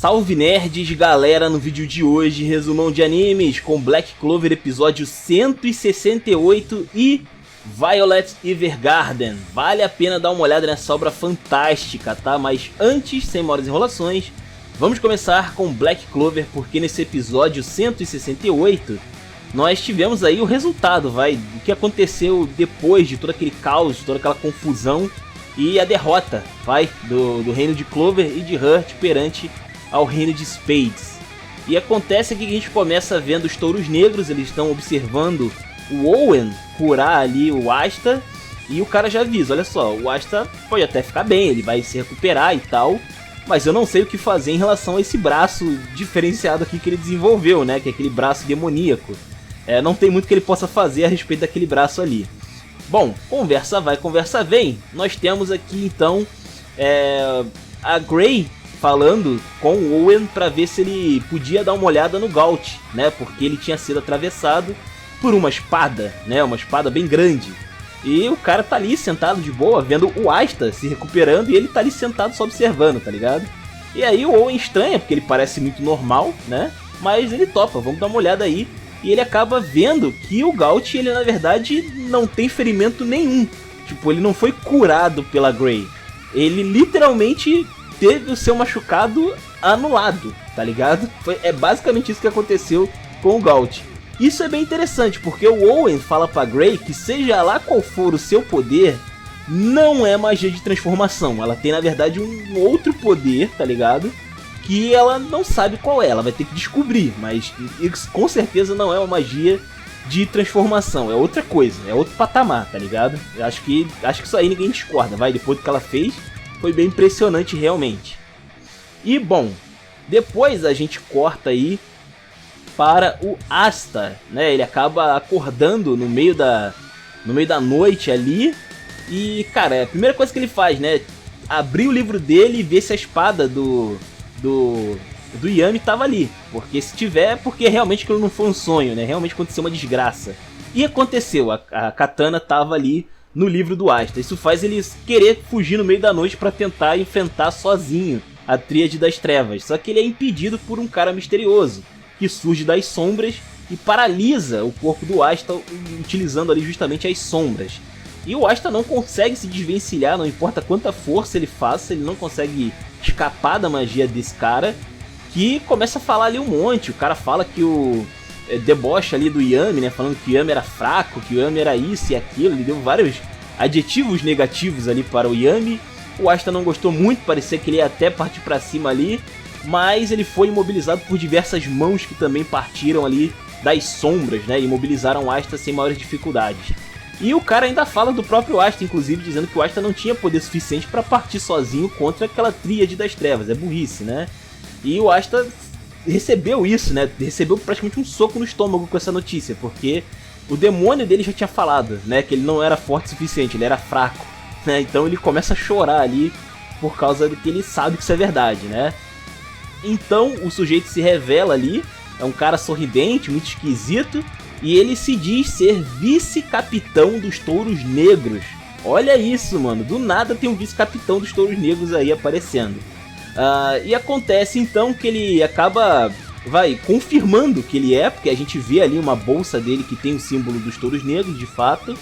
Salve nerds, galera, no vídeo de hoje, resumão de animes com Black Clover episódio 168 e Violet Evergarden. Vale a pena dar uma olhada nessa obra fantástica, tá? Mas antes, sem maiores enrolações, vamos começar com Black Clover, porque nesse episódio 168 nós tivemos aí o resultado, do que aconteceu depois de todo aquele caos, de toda aquela confusão e a derrota, do reino de Clover e de Heart perante ao reino de Spades. E acontece aqui que a gente começa vendo os touros negros, eles estão observando o Owen curar ali o Asta, e o cara já avisa, olha só, o Asta pode até ficar bem, ele vai se recuperar e tal, mas eu não sei o que fazer em relação a esse braço diferenciado aqui que ele desenvolveu, né, que é aquele braço demoníaco. Não tem muito que ele possa fazer a respeito daquele braço ali. Bom, conversa vai, conversa vem, nós temos aqui então a Grey falando com o Owen para ver se ele podia dar uma olhada no Gault, né? Porque ele tinha sido atravessado por uma espada, né? Uma espada bem grande. E o cara tá ali sentado de boa, vendo o Asta se recuperando, e ele tá ali sentado só observando, tá ligado? E aí o Owen estranha, porque ele parece muito normal, né? Mas ele topa, vamos dar uma olhada aí. E ele acaba vendo que o Gault, ele na verdade não tem ferimento nenhum. Tipo, ele não foi curado pela Grey. Ele literalmente teve o seu machucado anulado, tá ligado? É basicamente isso que aconteceu com o Gault. Isso é bem interessante, porque o Owen fala pra Grey que seja lá qual for o seu poder, não é magia de transformação. Ela tem, na verdade, um outro poder, tá ligado? Que ela não sabe qual é, ela vai ter que descobrir, mas isso com certeza não é uma magia de transformação, é outra coisa, é outro patamar, tá ligado? Eu acho que isso aí ninguém discorda, depois do que ela fez, foi bem impressionante realmente. E bom, depois a gente corta aí para o Asta, né? Ele acaba acordando no meio da noite ali. E cara, a primeira coisa que ele faz, né? Abrir o livro dele e ver se a espada do Yami tava ali. Porque se tiver, porque realmente aquilo não foi um sonho, né? Realmente aconteceu uma desgraça. E aconteceu, a katana tava ali no livro do Asta. Isso faz ele querer fugir no meio da noite para tentar enfrentar sozinho a Tríade das Trevas. Só que ele é impedido por um cara misterioso que surge das sombras e paralisa o corpo do Asta, utilizando ali justamente as sombras. E o Asta não consegue se desvencilhar, não importa quanta força ele faça, ele não consegue escapar da magia desse cara, que começa a falar ali um monte. O cara fala que o deboche ali do Yami, né, falando que o Yami era fraco, que o Yami era isso e aquilo. Ele deu vários adjetivos negativos ali para o Yami. O Asta não gostou muito, parecia que ele ia até partir para cima ali, mas ele foi imobilizado por diversas mãos que também partiram ali das sombras, né, e imobilizaram o Asta sem maiores dificuldades. E o cara ainda fala do próprio Asta, inclusive, dizendo que o Asta não tinha poder suficiente para partir sozinho contra aquela Tríade das Trevas. É burrice, né? E o Asta recebeu isso, né? Recebeu praticamente um soco no estômago com essa notícia, porque o demônio dele já tinha falado, né? Que ele não era forte o suficiente, ele era fraco, né? Então ele começa a chorar ali por causa de que ele sabe que isso é verdade, né? Então o sujeito se revela ali, é um cara sorridente, muito esquisito, e ele se diz ser vice-capitão dos Touros Negros. Olha isso, mano, do nada tem um vice-capitão dos Touros Negros aí aparecendo. E acontece então que ele acaba confirmando que ele é, porque a gente vê ali uma bolsa dele que tem o símbolo dos Touros Negros, de fato.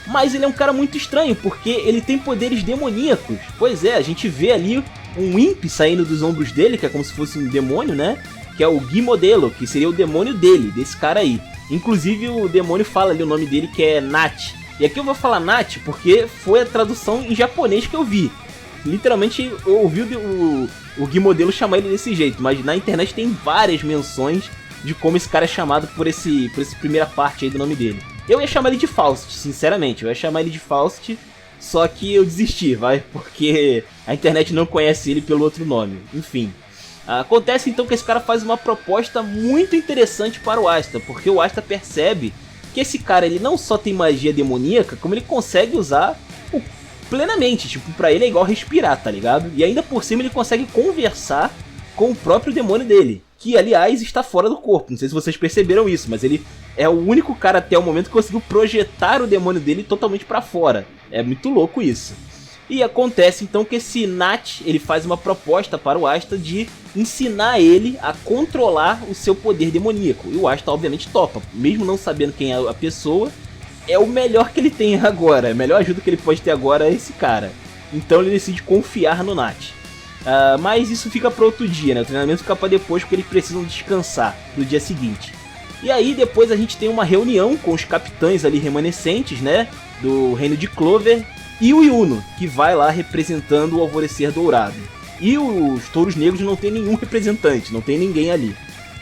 Mas ele é um cara muito estranho, porque ele tem poderes demoníacos. Pois é, a gente vê ali um imp saindo dos ombros dele, que é como se fosse um demônio, né? Que é o Gui Modelo, que seria o demônio dele, desse cara aí. Inclusive o demônio fala ali o nome dele, que é Nat. E aqui eu vou falar Nat porque foi a tradução em japonês que eu vi. Literalmente eu ouvi o Gui Modelo chamar ele desse jeito, mas na internet tem várias menções de como esse cara é chamado por essa primeira parte aí do nome dele. Eu ia chamar ele de Faust, sinceramente, eu ia chamar ele de Faust, só que eu desisti, porque a internet não conhece ele pelo outro nome, enfim. Acontece então que esse cara faz uma proposta muito interessante para o Asta, porque o Asta percebe que esse cara ele não só tem magia demoníaca, como ele consegue usar plenamente, tipo, pra ele é igual respirar, tá ligado? E ainda por cima ele consegue conversar com o próprio demônio dele, que aliás está fora do corpo, não sei se vocês perceberam isso, mas ele é o único cara até o momento que conseguiu projetar o demônio dele totalmente pra fora, é muito louco isso. E acontece então que esse Nat, ele faz uma proposta para o Asta de ensinar ele a controlar o seu poder demoníaco. E o Asta obviamente topa, mesmo não sabendo quem é a pessoa, é o melhor que ele tem agora, a melhor ajuda que ele pode ter agora é esse cara. Então ele decide confiar no Nat. Mas isso fica para outro dia, né? O treinamento fica para depois porque eles precisam descansar no dia seguinte. E aí depois a gente tem uma reunião com os capitães ali remanescentes, né? Do reino de Clover e o Yuno, que vai lá representando o Alvorecer Dourado. E os Touros Negros não tem nenhum representante, não tem ninguém ali.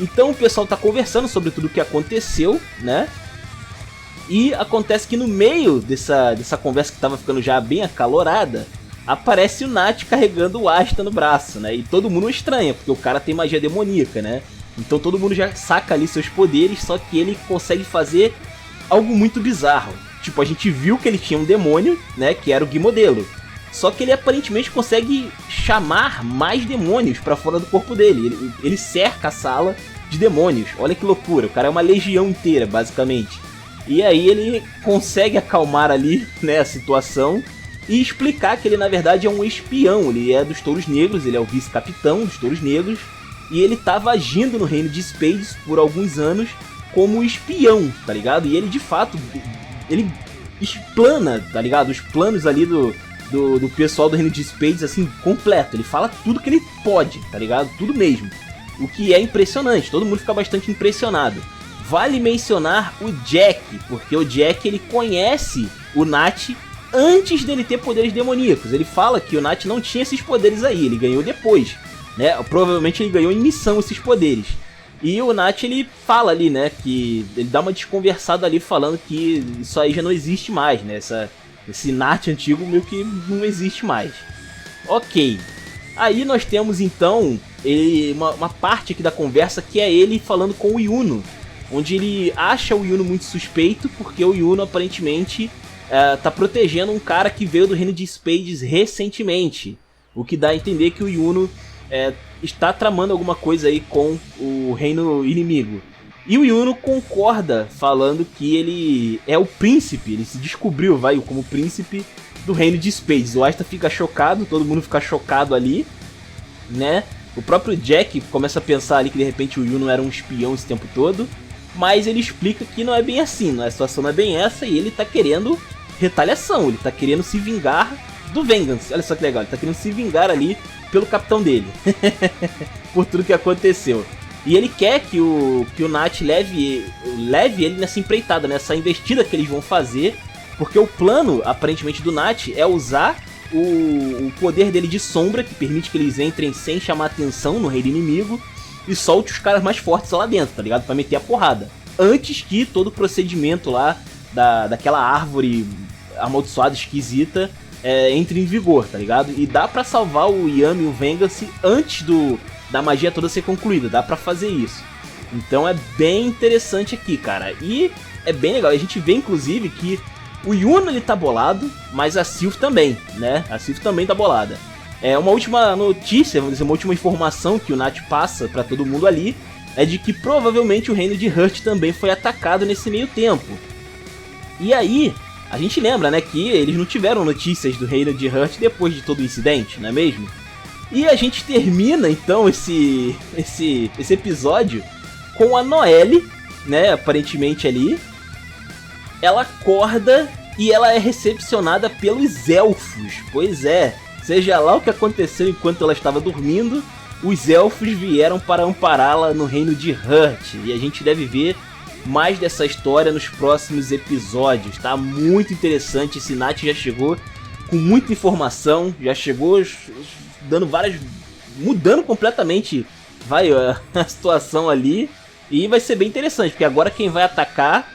Então o pessoal tá conversando sobre tudo o que aconteceu, né? E acontece que no meio dessa conversa que tava ficando já bem acalorada, aparece o Nat carregando o Asta no braço, né? E todo mundo estranha, porque o cara tem magia demoníaca, né? Então todo mundo já saca ali seus poderes, só que ele consegue fazer algo muito bizarro. Tipo, a gente viu que ele tinha um demônio, né? Que era o Gui Modelo. Só que ele aparentemente consegue chamar mais demônios pra fora do corpo dele. Ele cerca a sala de demônios. Olha que loucura, o cara é uma legião inteira, basicamente. E aí ele consegue acalmar ali, né, a situação e explicar que ele na verdade é um espião. Ele é dos Touros Negros, ele é o vice-capitão dos Touros Negros. E ele estava agindo no reino de Spades por alguns anos como espião, tá ligado? E ele de fato, ele explana, tá ligado? Os planos ali do pessoal do reino de Spades, assim, completo. Ele fala tudo que ele pode, tá ligado? Tudo mesmo. O que é impressionante, todo mundo fica bastante impressionado. Vale mencionar o Jack, porque o Jack ele conhece o Nat antes dele ter poderes demoníacos. Ele fala que o Nat não tinha esses poderes aí, ele ganhou depois, né? Provavelmente ele ganhou em missão esses poderes. E o Nat ele fala ali, né, que ele dá uma desconversada ali falando que isso aí já não existe mais, né? Esse Nat antigo meio que não existe mais. Ok. Aí nós temos então uma parte aqui da conversa que é ele falando com o Yuno, onde ele acha o Yuno muito suspeito, porque o Yuno aparentemente tá protegendo um cara que veio do reino de Spades recentemente. O que dá a entender que o Yuno está tramando alguma coisa aí com o reino inimigo. E o Yuno concorda, falando que ele é o príncipe, ele se descobriu, como príncipe do reino de Spades. O Asta fica chocado, todo mundo fica chocado ali, né? O próprio Jack começa a pensar ali que de repente o Yuno era um espião esse tempo todo. Mas ele explica que não é bem assim, a situação não é bem essa e ele tá querendo retaliação, ele tá querendo se vingar do Vengeance. Olha só que legal, ele tá querendo se vingar ali pelo capitão dele, por tudo que aconteceu. E ele quer que o Nat leve ele nessa empreitada, nessa investida que eles vão fazer, porque o plano, aparentemente, do Nat é usar o poder dele de sombra, que permite que eles entrem sem chamar atenção no reino inimigo, e solte os caras mais fortes lá dentro, tá ligado? Pra meter a porrada. Antes que todo o procedimento lá daquela árvore amaldiçoada, esquisita, entre em vigor, tá ligado? E dá pra salvar o Yami e o Vengeance antes da magia toda ser concluída. Dá pra fazer isso. Então é bem interessante aqui, cara. E é bem legal. A gente vê, inclusive, que o Yuno ele tá bolado, mas a Sylph também, né? A Sylph também tá bolada. Uma última notícia, vamos dizer, uma última informação que o Nat passa pra todo mundo ali é de que provavelmente o reino de Hurt também foi atacado nesse meio tempo. E aí, a gente lembra, né, que eles não tiveram notícias do reino de Hurt depois de todo o incidente, não é mesmo? E a gente termina então esse episódio com a Noelle, né, aparentemente ali. Ela acorda e ela é recepcionada pelos elfos, pois é. Seja lá o que aconteceu enquanto ela estava dormindo, os elfos vieram para ampará-la no reino de Hurt. E a gente deve ver mais dessa história nos próximos episódios. Tá muito interessante, esse Nat já chegou com muita informação, já chegou mudando completamente a situação ali. E vai ser bem interessante, porque agora quem vai atacar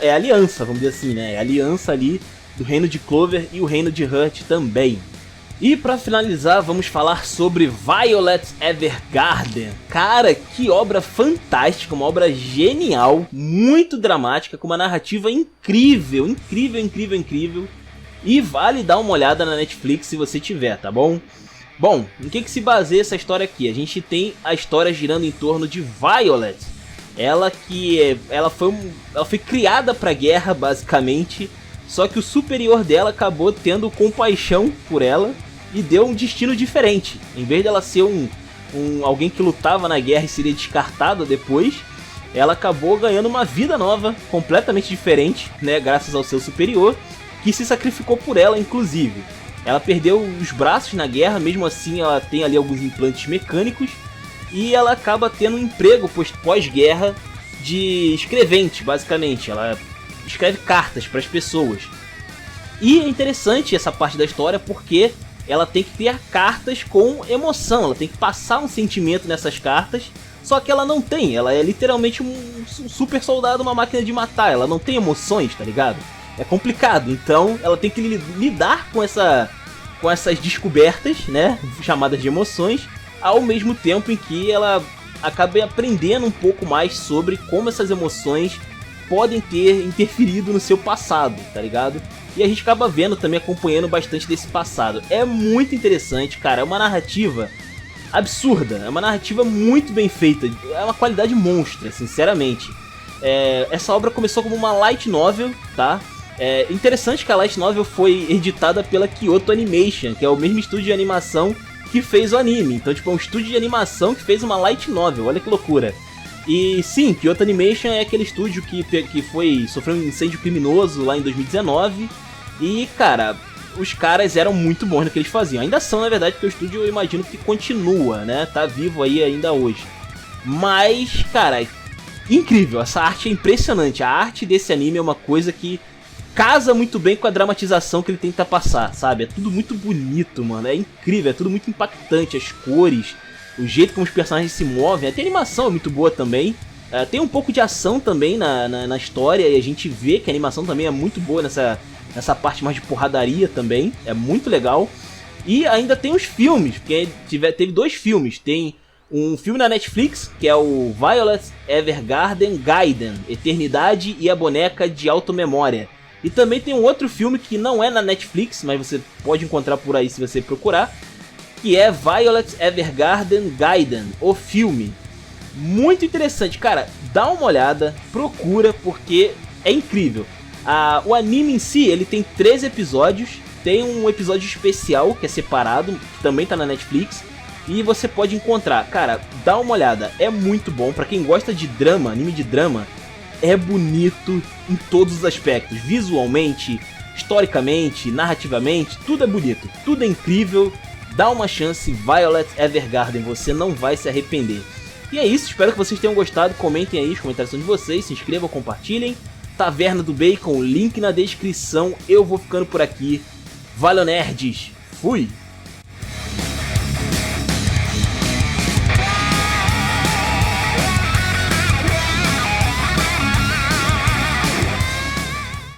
é a aliança, vamos dizer assim, né? É a aliança ali do reino de Clover e o reino de Hurt também. E pra finalizar, vamos falar sobre Violet Evergarden. Cara, que obra fantástica, uma obra genial, muito dramática, com uma narrativa incrível, incrível. E vale dar uma olhada na Netflix se você tiver, tá bom? Bom, em que se baseia essa história aqui? A gente tem a história girando em torno de Violet. Ela foi criada pra guerra, basicamente, Só que o superior dela acabou tendo compaixão por ela e deu um destino diferente. Em vez dela ser alguém que lutava na guerra e seria descartada depois, ela acabou ganhando uma vida nova, completamente diferente, né, graças ao seu superior, que se sacrificou por ela, inclusive. Ela perdeu os braços na guerra, mesmo assim ela tem ali alguns implantes mecânicos, e ela acaba tendo um emprego pós-guerra de escrevente, basicamente. Ela escreve cartas para as pessoas. E é interessante essa parte da história porque ela tem que ter cartas com emoção, ela tem que passar um sentimento nessas cartas, só que ela não tem, ela é literalmente um super soldado, uma máquina de matar, ela não tem emoções, tá ligado? É complicado, então ela tem que lidar com essas descobertas, né, chamadas de emoções, ao mesmo tempo em que ela acaba aprendendo um pouco mais sobre como essas emoções podem ter interferido no seu passado, tá ligado? E a gente acaba vendo também, acompanhando bastante desse passado. É muito interessante, cara, é uma narrativa absurda, é uma narrativa muito bem feita, é uma qualidade monstra, sinceramente. Essa obra começou como uma light novel, tá? É interessante que a light novel foi editada pela Kyoto Animation, que é o mesmo estúdio de animação que fez o anime. Então, tipo, é um estúdio de animação que fez uma light novel, olha que loucura. E sim, Kyoto Animation é aquele estúdio que sofreu um incêndio criminoso lá em 2019. E, cara, os caras eram muito bons no que eles faziam. Ainda são, na verdade, porque o estúdio eu imagino que continua, né? Tá vivo aí ainda hoje. Mas, cara, incrível, essa arte é impressionante. A arte desse anime é uma coisa que casa muito bem com a dramatização que ele tenta passar, sabe? É tudo muito bonito, mano, é incrível, é tudo muito impactante, as cores, o jeito como os personagens se movem, até a animação é muito boa também. Tem um pouco de ação também na história, e a gente vê que a animação também é muito boa nessa parte mais de porradaria também, é muito legal. E ainda tem os filmes, porque teve 2 filmes, tem um filme na Netflix, que é o Violet Evergarden Gaiden, Eternidade e a Boneca de Auto-Memória. E também tem um outro filme que não é na Netflix, mas você pode encontrar por aí se você procurar, que é Violet Evergarden Gaiden, o filme. Muito interessante, cara, dá uma olhada, procura, porque é incrível. O anime em si, ele tem 13 episódios, tem um episódio especial que é separado, que também tá na Netflix, e você pode encontrar. Cara, dá uma olhada, é muito bom, pra quem gosta de drama, anime de drama, é bonito em todos os aspectos, visualmente, historicamente, narrativamente, tudo é bonito, tudo é incrível. Dá uma chance, Violet Evergarden, você não vai se arrepender. E é isso, espero que vocês tenham gostado, comentem aí, os comentários são de vocês, se inscrevam, compartilhem. Taverna do Bacon, link na descrição, eu vou ficando por aqui. Valeu, nerds, fui!